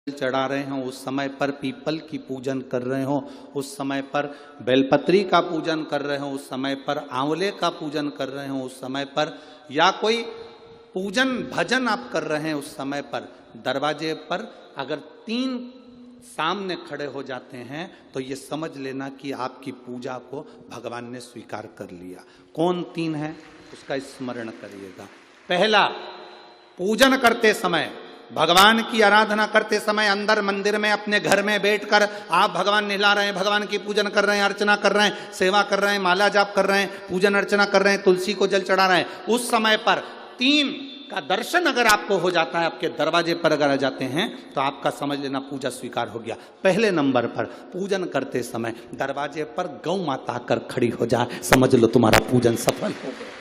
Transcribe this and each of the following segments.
चढ़ा रहे हो, उस समय पर पीपल की पूजन कर रहे हो, उस समय पर बेलपत्री का पूजन कर रहे हो, उस समय पर आंवले का पूजन कर रहे हो, उस समय पर या कोई पूजन भजन आप कर रहे हैं, उस समय पर दरवाजे पर अगर 3 सामने खड़े हो जाते हैं तो ये समझ लेना कि आपकी पूजा को भगवान ने स्वीकार कर लिया। कौन 3 है उसका स्मरण करिएगा। पहला, पूजन करते समय, भगवान की आराधना करते समय अंदर मंदिर में अपने घर में बैठकर आप भगवान निला रहे हैं, भगवान की पूजन कर रहे हैं, अर्चना कर रहे हैं, सेवा कर रहे हैं, माला जाप कर रहे हैं, पूजन अर्चना कर रहे हैं, तुलसी को जल चढ़ा रहे हैं, उस समय पर 3 का दर्शन अगर आपको हो जाता है, आपके दरवाजे पर अगर आ जाते हैं तो आपका समझ लेना पूजा स्वीकार हो गया। पहले नंबर पर पूजन करते समय दरवाजे पर गौ माता आकर खड़ी हो जाए, समझ लो तुम्हारा पूजन सफल हो गया।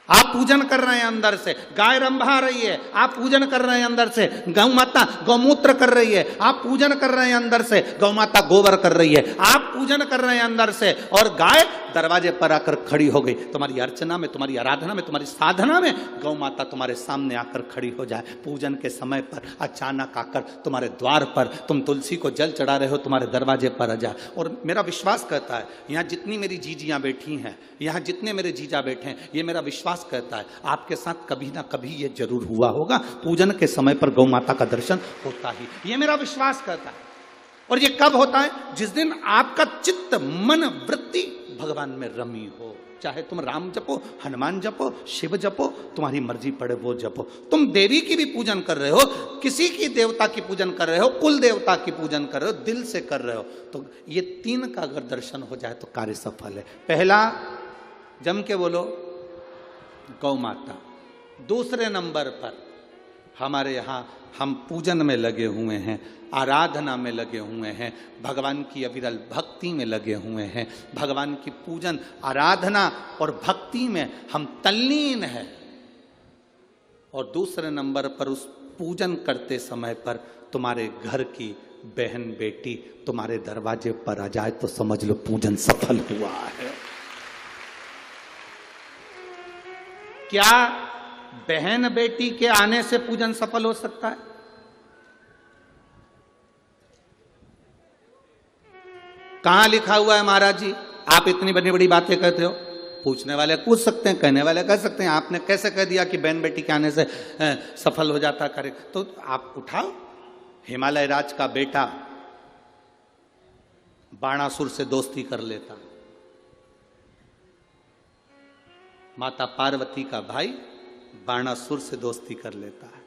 आप पूजन कर रहे हैं अंदर से, गाय रंभा रही है, आप पूजन कर रहे हैं अंदर से, गौ माता गौमूत्र कर रही है, आप पूजन कर रहे हैं अंदर से, गौ माता गोबर कर रही है, आप पूजन कर रहे हैं अंदर से, और गाय दरवाजे पर आकर खड़ी हो गई। तुम्हारी अर्चना में, तुम्हारी आराधना में, तुम्हारी साधना में गौ माता तुम्हारे सामने आकर खड़ी हो जाए। पूजन के समय पर अचानक आकर तुम्हारे द्वार पर, तुम तुलसी को जल चढ़ा रहे हो, तुम्हारे दरवाजे पर आ जाए। और मेरा विश्वास कहता है, यहाँ जितनी मेरी जीजियां बैठी हैं, यहाँ जितने मेरे जीजा बैठे हैं, ये मेरा विश्वास कहता है आपके साथ कभी ना कभी ये जरूर हुआ होगा, पूजन के समय पर गौ माता का दर्शन होता ही, ये मेरा विश्वास कहता है। और ये कब होता है? जिस दिन आपका चित्त, मन, वृत्ति भगवान में रमी हो। चाहे तुम राम जपो, हनुमान जपो, शिव जपो, तुम्हारी मर्जी पड़े वो जपो। तुम देवी की भी पूजन कर रहे हो, किसी की देवता की पूजन कर रहे हो, कुल देवता की पूजन कर रहे हो, दिल से कर रहे हो, तो ये 3 का अगर दर्शन हो जाए तो कार्य सफल है। पहला, जम के बोलो, गौ माता। दूसरे नंबर पर हमारे यहाँ हम पूजन में लगे हुए हैं, आराधना में लगे हुए हैं, भगवान की अविरल भक्ति में लगे हुए हैं, भगवान की पूजन, आराधना और भक्ति में हम तल्लीन हैं। और दूसरे नंबर पर उस पूजन करते समय पर तुम्हारे घर की बहन बेटी तुम्हारे दरवाजे पर आ जाए तो समझ लो पूजन सफल हुआ है। क्या बहन बेटी के आने से पूजन सफल हो सकता है? कहां लिखा हुआ है महाराज जी? आप इतनी बड़ी बड़ी बातें कहते हो। पूछने वाले पूछ सकते हैं, कहने वाले कह सकते हैं, आपने कैसे कह दिया कि बहन बेटी के आने से सफल हो जाता कार्य? तो आप उठाओ, हिमालय राज का बेटा बाणासुर से दोस्ती कर लेता, माता पार्वती का भाई बाणासुर से दोस्ती कर लेता है,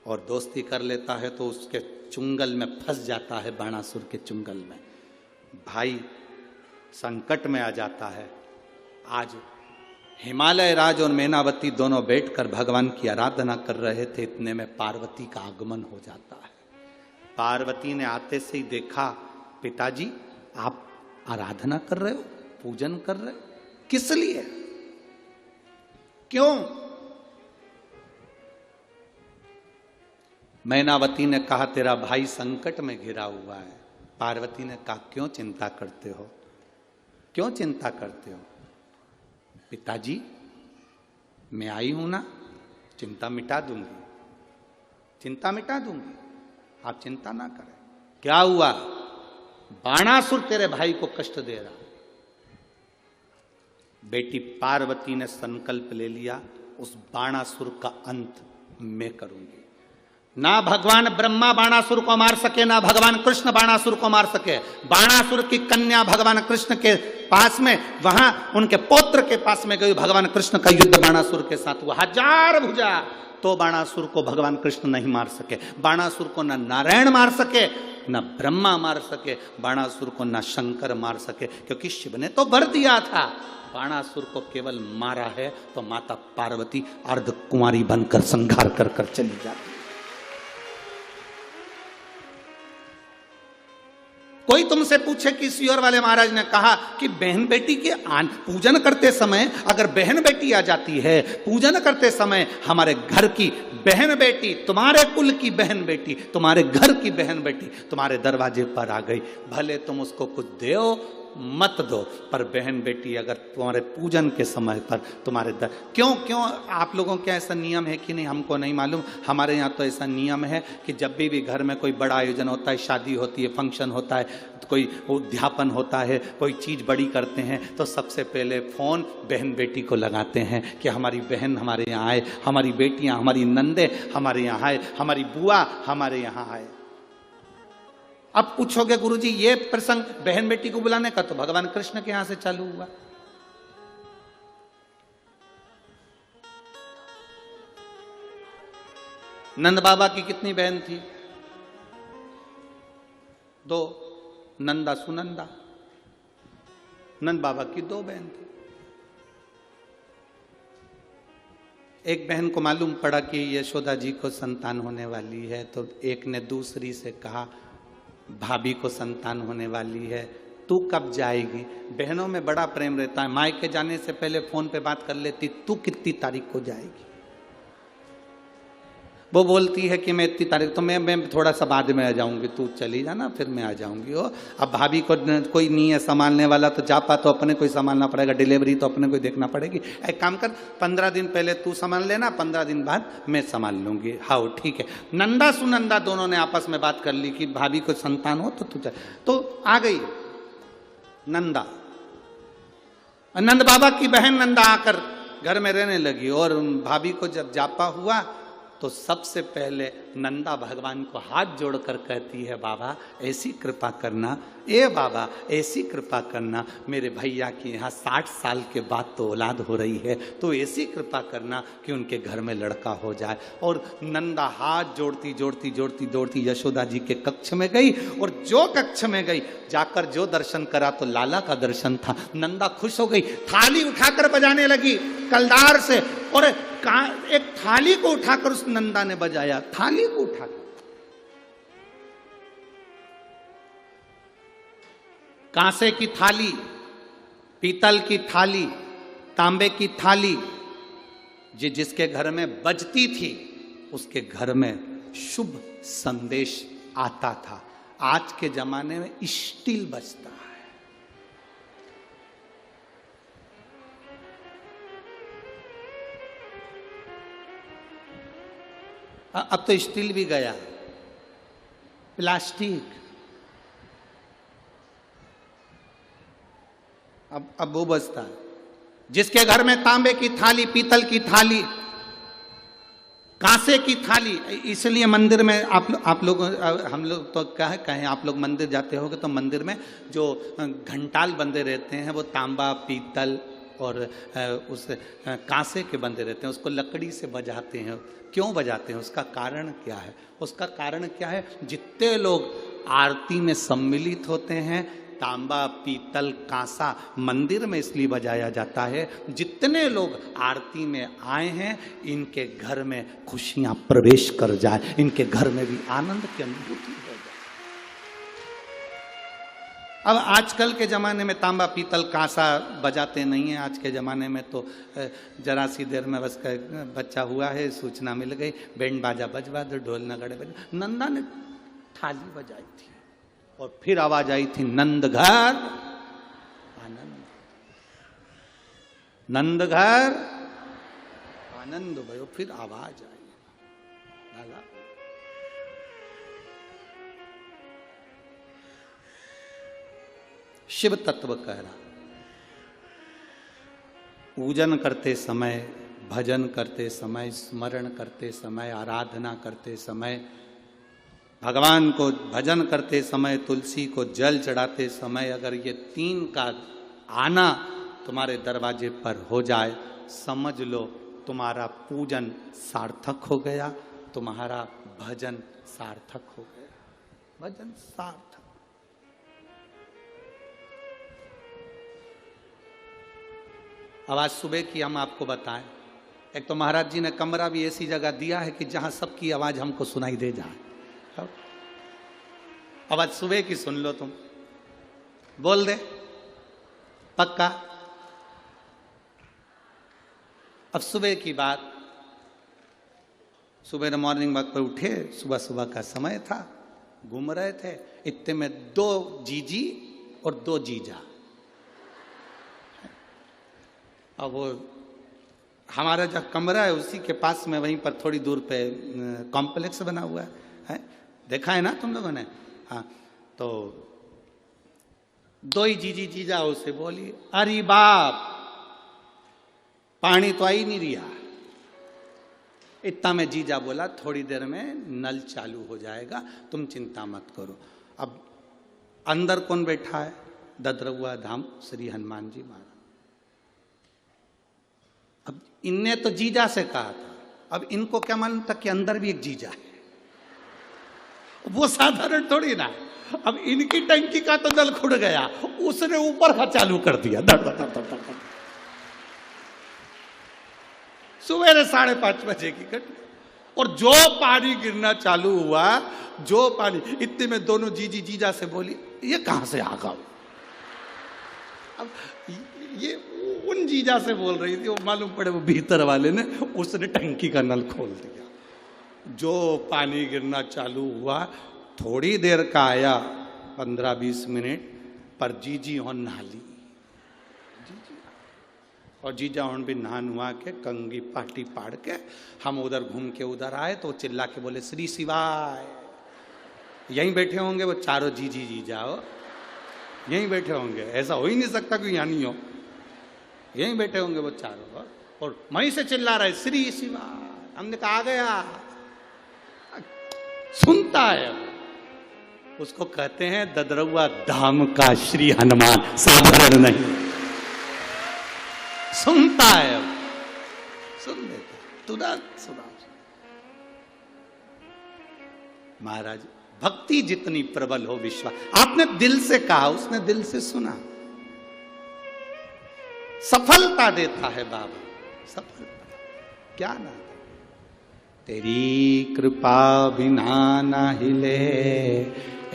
और दोस्ती कर लेता है तो उसके चुंगल में फंस जाता है, बाणासुर के चुंगल में। भाई संकट में आ जाता है। आज हिमालय राज और मैनावती दोनों बैठकर भगवान की आराधना कर रहे थे, इतने में पार्वती का आगमन हो जाता है। पार्वती ने आते से ही देखा, पिताजी आप आराधना कर रहे हो, पूजन कर रहे हो, किस लिए, क्यों? मैनावती ने कहा तेरा भाई संकट में घिरा हुआ है। पार्वती ने कहा क्यों चिंता करते हो, क्यों चिंता करते हो? पिताजी मैं आई हूं ना, चिंता मिटा दूंगी, चिंता मिटा दूंगी, आप चिंता ना करें। क्या हुआ? बाणासुर तेरे भाई को कष्ट दे रहा। बेटी पार्वती ने संकल्प ले लिया, उस बाणासुर का अंत मैं करूंगी। ना भगवान ब्रह्मा बाणासुर को मार सके, ना भगवान कृष्ण बाणासुर को मार सके। बाणासुर की कन्या भगवान कृष्ण के पास में, वहां उनके पौत्र के पास में गई, भगवान कृष्ण का युद्ध बाणासुर के साथ हुआ, 1000 भुजा, तो बाणासुर को भगवान कृष्ण नहीं मार सके। बाणासुर को ना नारायण मार सके, ना ब्रह्मा मार सके, बाणासुर को ना शंकर मार सके, क्योंकि शिव ने तो वर दिया था। बाणासुर को केवल मारा है तो माता पार्वती अर्ध कुंवारी बनकर संहार कर कर चली जाती। कोई तुमसे पूछे कि सियोर वाले महाराज ने कहा कि बहन बेटी के पूजन करते समय अगर बहन बेटी आ जाती है, पूजन करते समय हमारे घर की बहन बेटी, तुम्हारे कुल की बहन बेटी, तुम्हारे घर की बहन बेटी तुम्हारे दरवाजे पर आ गई, भले तुम उसको कुछ दो मत दो। पर बहन बेटी अगर तुम्हारे पूजन के समय पर तुम्हारे क्यों आप लोगों के ऐसा नियम है कि नहीं हमको नहीं मालूम, हमारे यहाँ तो ऐसा नियम है कि जब भी घर में कोई बड़ा आयोजन होता है, शादी होती है, फंक्शन होता है, कोई उद्यापन होता है, कोई चीज़ बड़ी करते हैं, तो सबसे पहले फ़ोन बहन बेटी को लगाते हैं कि हमारी बहन हमारे यहाँ आए, हमारी बेटियाँ, हमारी नंदे हमारे यहाँ आए, हमारी बुआ हमारे यहाँ आए। अब पूछोगे गुरुजी ये प्रसंग बहन बेटी को बुलाने का तो भगवान कृष्ण के यहां से चालू हुआ। नंद बाबा की कितनी बहन थी? 2, नंदा सुनंदा। नंद बाबा की 2 बहन थी। एक बहन को मालूम पड़ा कि यशोदा जी को संतान होने वाली है, तो एक ने दूसरी से कहा भाभी को संतान होने वाली है, तू कब जाएगी? बहनों में बड़ा प्रेम रहता है, मायके जाने से पहले फोन पे बात कर लेती, तू कितनी तारीख को जाएगी? वो बोलती है कि मैं इतनी तारीख, तो मैं थोड़ा सा बाद में आ जाऊंगी, तू चली जाना फिर मैं आ जाऊंगी। ओ अब भाभी को कोई नहीं है संभालने वाला, तो जापा तो अपने को ही संभालना पड़ेगा, डिलीवरी तो अपने को ही देखना पड़ेगी। एक काम कर, 15 दिन पहले तू संभाल लेना, 15 दिन बाद मैं संभाल लूंगी। हाँ ठीक है। नंदा सुनंदा दोनों ने आपस में बात कर ली कि भाभी को संतान हो तो तू चल। तो आ गई नंदा, नंद बाबा की बहन नंदा आकर घर में रहने लगी, और भाभी को जब जापा हुआ तो सबसे पहले नंदा भगवान को हाथ जोड़कर कहती है, बाबा ऐसी कृपा करना, ए बाबा ऐसी कृपा करना, मेरे भैया की यहाँ 60 साल के बाद तो औलाद हो रही है, तो ऐसी कृपा करना कि उनके घर में लड़का हो जाए। और नंदा हाथ जोड़ती जोड़ती जोड़ती जोड़ती यशोदा जी के कक्ष में गई, और जो कक्ष में गई जाकर जो दर्शन करा तो लाला का दर्शन था। नंदा खुश हो गई, थाली उठाकर बजाने लगी कलदार से, और एक थाली को उठाकर उस नंदा ने बजाया, थाली को उठाकर। कांसे की थाली, पीतल की थाली, तांबे की थाली, जिसके घर में बजती थी उसके घर में शुभ संदेश आता था। आज के जमाने में स्टील बजता है। अब तो स्टील भी गया, प्लास्टिक। अब वो बचता है जिसके घर में तांबे की थाली, पीतल की थाली, कांसे की थाली। इसलिए मंदिर में आप लोग, हम लोग तो कहें आप लोग मंदिर जाते होगे तो मंदिर में जो घंटाल बंदे रहते हैं वो तांबा, पीतल और उस कांसे के बंदे रहते हैं, उसको लकड़ी से बजाते हैं। क्यों बजाते हैं? उसका कारण क्या है? उसका कारण क्या है? जितने लोग आरती में सम्मिलित होते हैं, तांबा, पीतल, कांसा मंदिर में इसलिए बजाया जाता है, जितने लोग आरती में आए हैं इनके घर में खुशियां प्रवेश कर जाए, इनके घर में भी आनंद की अनुभूति हो जाए। अब आजकल के ज़माने में तांबा, पीतल, कांसा बजाते नहीं हैं। आज के ज़माने में तो जरा सी देर में बस बच्चा हुआ है, सूचना मिल गई, बैंड बाजा बजवा दो, ढोल नगाड़े बजा। नंदा ने थाली बजाई थी और फिर आवाज आई थी, नंद घर आनंद, नंद घर आनंद भयो। फिर आवाज आई, लाला शिव तत्व कह रहा, पूजन करते समय, भजन करते समय, स्मरण करते समय, आराधना करते समय, भगवान को भजन करते समय, तुलसी को जल चढ़ाते समय अगर ये 3 का आना तुम्हारे दरवाजे पर हो जाए, समझ लो तुम्हारा पूजन सार्थक हो गया, तुम्हारा भजन सार्थक हो गया। भजन सार्थक। अब आज सुबह की हम आपको बताएं, एक तो महाराज जी ने कमरा भी ऐसी जगह दिया है कि जहां सबकी आवाज हमको सुनाई दे जाए। अब आज सुबह की सुन लो, तुम बोल दे पक्का। अब सुबह की बात, सुबह मॉर्निंग वॉक पर उठे, सुबह सुबह का समय था, घूम रहे थे, इतने में 2 जीजी और 2 जीजा, अब वो हमारा जो कमरा है उसी के पास में, वहीं पर थोड़ी दूर पे कॉम्प्लेक्स बना हुआ है, देखा है ना तुम लोगों ने? हाँ, तो दो ही जीजी जीजा उसे बोली, अरे बाप पानी तो आ ही नहीं रहा। इतना में जीजा बोला, थोड़ी देर में नल चालू हो जाएगा, तुम चिंता मत करो। अब अंदर कौन बैठा है? ददरउआ धाम श्री हनुमान जी महाराज। अब इनने तो जीजा से कहा था, अब इनको क्या मालूम था कि अंदर भी एक जीजा है, वो साधारण थोड़ी ना। अब इनकी टंकी का तो नल खुड़ गया, उसने ऊपर का चालू कर दिया, धड़ धड़ धड़ धड़ धड़। सवेरे 5:30 बजे की घटना, और जो पानी गिरना चालू हुआ, जो पानी, इतने में दोनों जीजी जीजा से बोली, ये कहां से आ गया? अब ये उन जीजा से बोल रही थी, वो मालूम पड़े वो भीतर वाले ने, उसने टंकी का नल खोल दिया। जो पानी गिरना चालू हुआ, थोड़ी देर का आया, 15-20 मिनट पर जीजी हो नहाली, और जीजा हूं भी नहान हुआ के कंगी पाटी पाड़ के हम उधर घूम के उधर आए, तो चिल्ला के बोले, श्री शिवाय। यहीं बैठे होंगे वो चारों जीजी जीजा, हो यहीं बैठे होंगे, ऐसा हो ही नहीं सकता कि यहाँ नहीं हो, यहीं बैठे होंगे वो चारों, और वहीं से चिल्ला रहे श्री शिवाय। हमने कहा आ गया, सुनता है, उसको कहते हैं ददरउआ धाम का श्री हनुमान, साधारण नहीं, सुनता है, सुन लेता, तुरंत सुना। महाराज भक्ति जितनी प्रबल हो, विश्वास, आपने दिल से कहा, उसने दिल से सुना, सफलता देता है बाबा, सफलता क्या ना। तेरी कृपा बिना ना हिले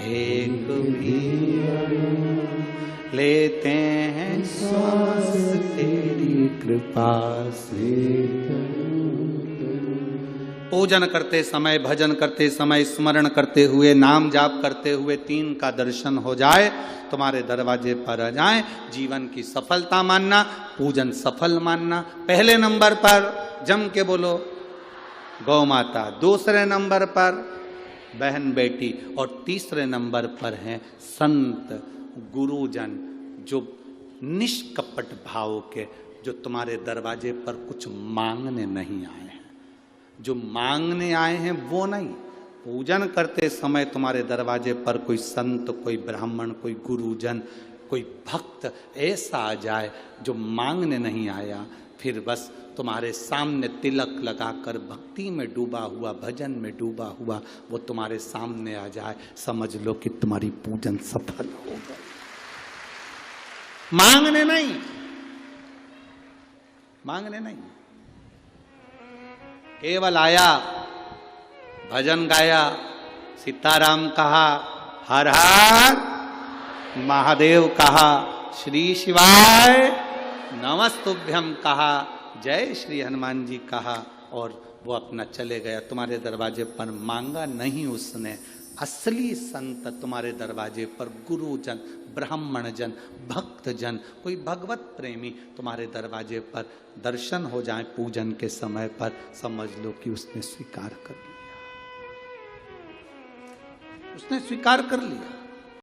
एक भी, लेते हैं श्वास तेरी कृपा से। पूजन करते समय, भजन करते समय, स्मरण करते हुए, नाम जाप करते हुए 3 का दर्शन हो जाए, तुम्हारे दरवाजे पर आ जाए, जीवन की सफलता मानना, पूजन सफल मानना। पहले नंबर पर जम के बोलो गौ माता, दूसरे नंबर पर बहन बेटी, और तीसरे नंबर पर हैं संत गुरुजन, जो निष्कपट भाव के, जो तुम्हारे दरवाजे पर कुछ मांगने नहीं आए हैं। जो मांगने आए हैं वो नहीं, पूजन करते समय तुम्हारे दरवाजे पर कोई संत, कोई ब्राह्मण, कोई गुरुजन, कोई भक्त ऐसा आ जाए जो मांगने नहीं आया, फिर बस तुम्हारे सामने तिलक लगाकर भक्ति में डूबा हुआ, भजन में डूबा हुआ, वो तुम्हारे सामने आ जाए, समझ लो कि तुम्हारी पूजन सफल हो गई। मांगने नहीं, मांगने नहीं, केवल आया, भजन गाया, सीताराम कहा, हर हर महादेव कहा, श्री शिवाय नमस्तुभ्यं कहा, जय श्री हनुमान जी कहा, और वो अपना चले गया। तुम्हारे दरवाजे पर मांगा नहीं उसने। असली संत तुम्हारे दरवाजे पर गुरुजन, ब्राह्मण जन, भक्त जन, कोई भगवत प्रेमी तुम्हारे दरवाजे पर दर्शन हो जाए पूजन के समय पर, समझ लो कि उसने स्वीकार कर लिया, उसने स्वीकार कर लिया।